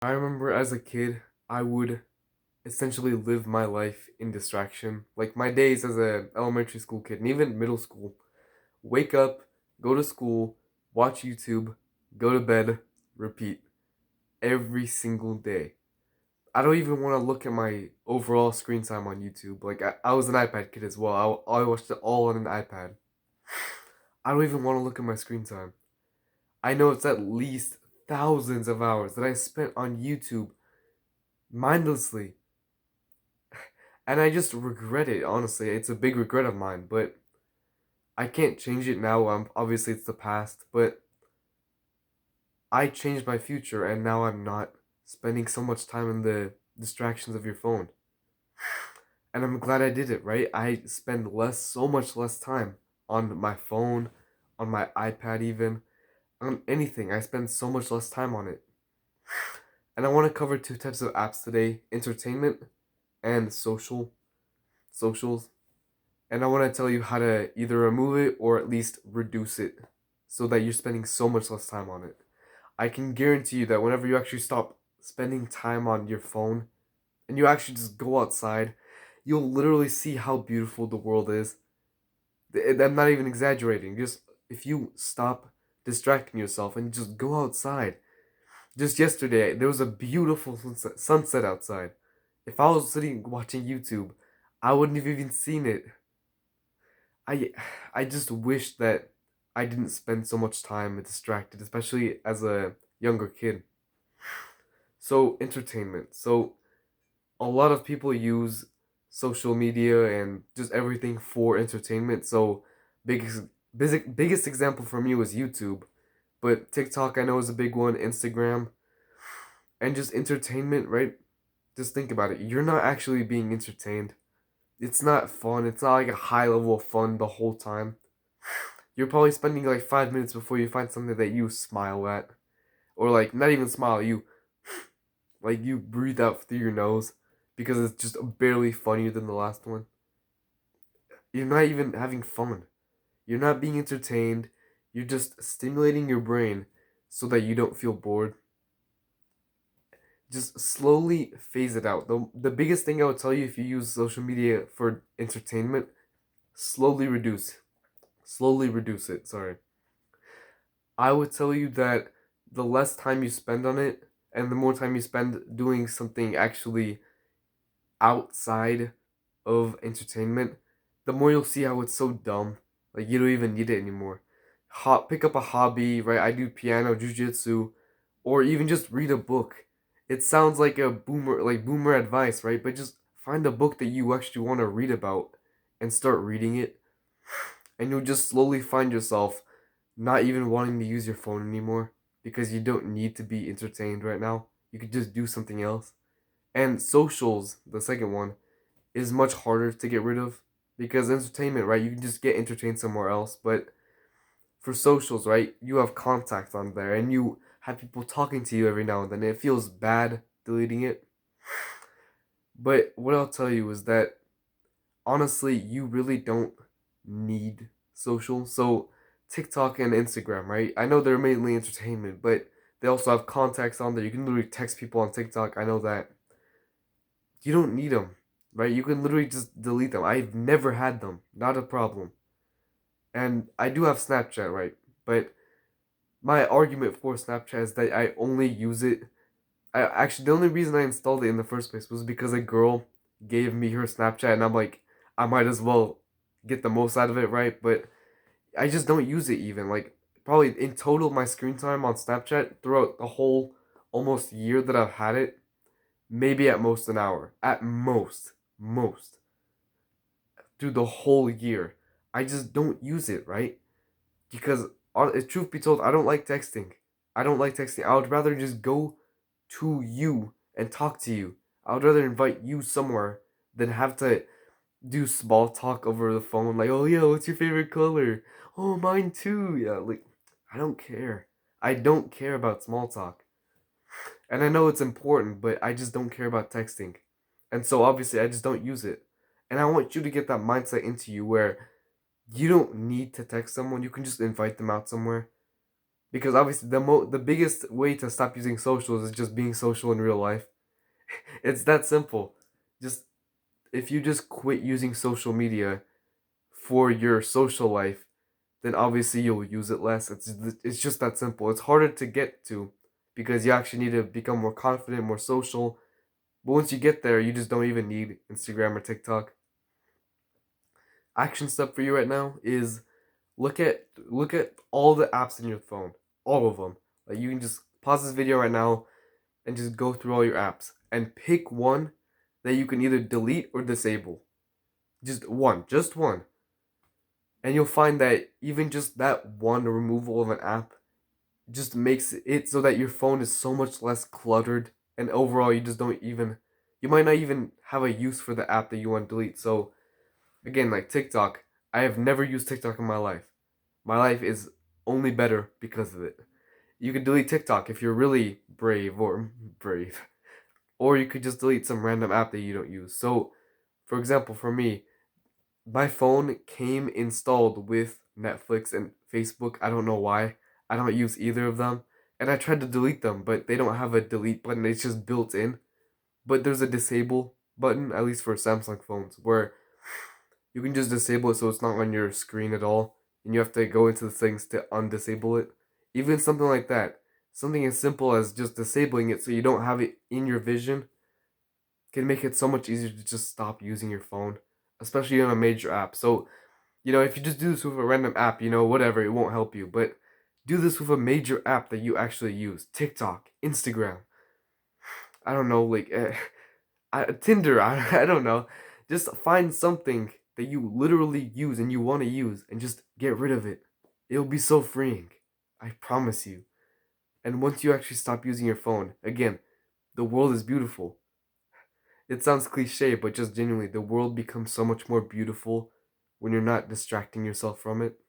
I remember as a kid, I would essentially live my life in distraction. Like my days as a elementary school kid and even middle school. Wake up, go to school, watch YouTube, go to bed, repeat every single day. I don't even want to look at my overall screen time on YouTube. Like I was an iPad kid as well. I watched it all on an iPad. I don't even want to look at my screen time. I know it's at least thousands of hours that I spent on YouTube mindlessly. And I just regret it, honestly. It's a big regret of mine, but I can't change it now. Obviously it's the past, but I changed my future and now I'm not spending so much time in the distractions of your phone. And I'm glad I did it, right? I spend so much less time on my phone, on my iPad even, on anything. I spend so much less time on it. And I want to cover two types of apps today, entertainment and socials. And I want to tell you how to either remove it or at least reduce it so that you're spending so much less time on it. I can guarantee you that whenever you actually stop spending time on your phone and you actually just go outside, you'll literally see how beautiful the world is. I'm not even exaggerating. Just if you stop distracting yourself and just go outside. Just yesterday, there was a beautiful sunset outside. If I was sitting watching YouTube, I wouldn't have even seen it. I I just wish that I didn't spend so much time distracted, especially as a younger kid. So entertainment. So a lot of people use social media and just everything for entertainment. So biggest biggest example for me was YouTube, but TikTok I know is a big one, Instagram, and just entertainment, right? Just think about it. You're not actually being entertained. It's not fun. It's not like a high level of fun the whole time. You're probably spending like 5 minutes before you find something that you smile at. Or like not even smile, you breathe out through your nose because it's just barely funnier than the last one. You're not even having fun. You're not being entertained. You're just stimulating your brain so that you don't feel bored. Just slowly phase it out. The biggest thing I would tell you if you use social media for entertainment, slowly reduce. Slowly reduce it, sorry. I would tell you that the less time you spend on it and the more time you spend doing something actually outside of entertainment, the more you'll see how it's so dumb. Like you don't even need it anymore. Pick up a hobby, right? I do piano, jujitsu, or even just read a book. It sounds like a boomer advice, right? But just find a book that you actually want to read about and start reading it, and you'll just slowly find yourself not even wanting to use your phone anymore because you don't need to be entertained right now. You could just do something else. And socials, the second one, is much harder to get rid of because entertainment, right? You can just get entertained somewhere else. But for socials, right, you have contact on there and you have people talking to you every now and then. It feels bad deleting it. But what I'll tell you is that honestly, you really don't need social. So TikTok and Instagram, right? I know they're mainly entertainment, but they also have contacts on there. You can literally text people on TikTok. I know that. You don't need them, right? You can literally just delete them. I've never had them. Not a problem. And I do have Snapchat, right? But my argument for Snapchat is that I only use it. The only reason I installed it in the first place was because a girl gave me her Snapchat, and I'm like, I might as well get the most out of it, right? But I just don't use it even. Like, probably in total, my screen time on Snapchat throughout the whole almost year that I've had it, maybe at most an hour. At most. Through the whole year. I just don't use it, right? Because, truth be told, I don't like texting. I don't like texting. I would rather just go to you and talk to you. I would rather invite you somewhere than have to do small talk over the phone. Like, oh yeah, what's your favorite color? Oh, mine too. Yeah, like, I don't care. I don't care about small talk. And I know it's important, but I just don't care about texting. And so obviously, I just don't use it. And I want you to get that mindset into you where you don't need to text someone. You can just invite them out somewhere. Because obviously the biggest way to stop using socials is just being social in real life. It's that simple. Just if you just quit using social media for your social life, then obviously you'll use it less. It's just that simple. It's harder to get to because you actually need to become more confident, more social. But once you get there, you just don't even need Instagram or TikTok. Action step for you right now is look at all the apps in your phone, all of them. Like you can just pause this video right now and just go through all your apps and pick one that you can either delete or disable. Just one. And you'll find that even just that one removal of an app just makes it so that your phone is so much less cluttered, and overall you just don't even you might not even have a use for the app that you want to delete. So again, like TikTok, I have never used TikTok in my life. My life is only better because of it. You could delete TikTok if you're really brave, or you could just delete some random app that you don't use. So, for example, for me, my phone came installed with Netflix and Facebook. I don't know why. I don't use either of them. And I tried to delete them, but they don't have a delete button. It's just built in. But there's a disable button, at least for Samsung phones, where you can just disable it so it's not on your screen at all. And you have to go into the settings to undisable it. Even something like that. Something as simple as just disabling it so you don't have it in your vision can make it so much easier to just stop using your phone, especially on a major app. So, if you just do this with a random app, whatever, it won't help you. But do this with a major app that you actually use: TikTok, Instagram. I don't know, like Tinder. I don't know. Just find something that you literally use and you want to use, and just get rid of it. It'll be so freeing. I promise you. And once you actually stop using your phone, again, the world is beautiful. It sounds cliche, but just genuinely, the world becomes so much more beautiful when you're not distracting yourself from it.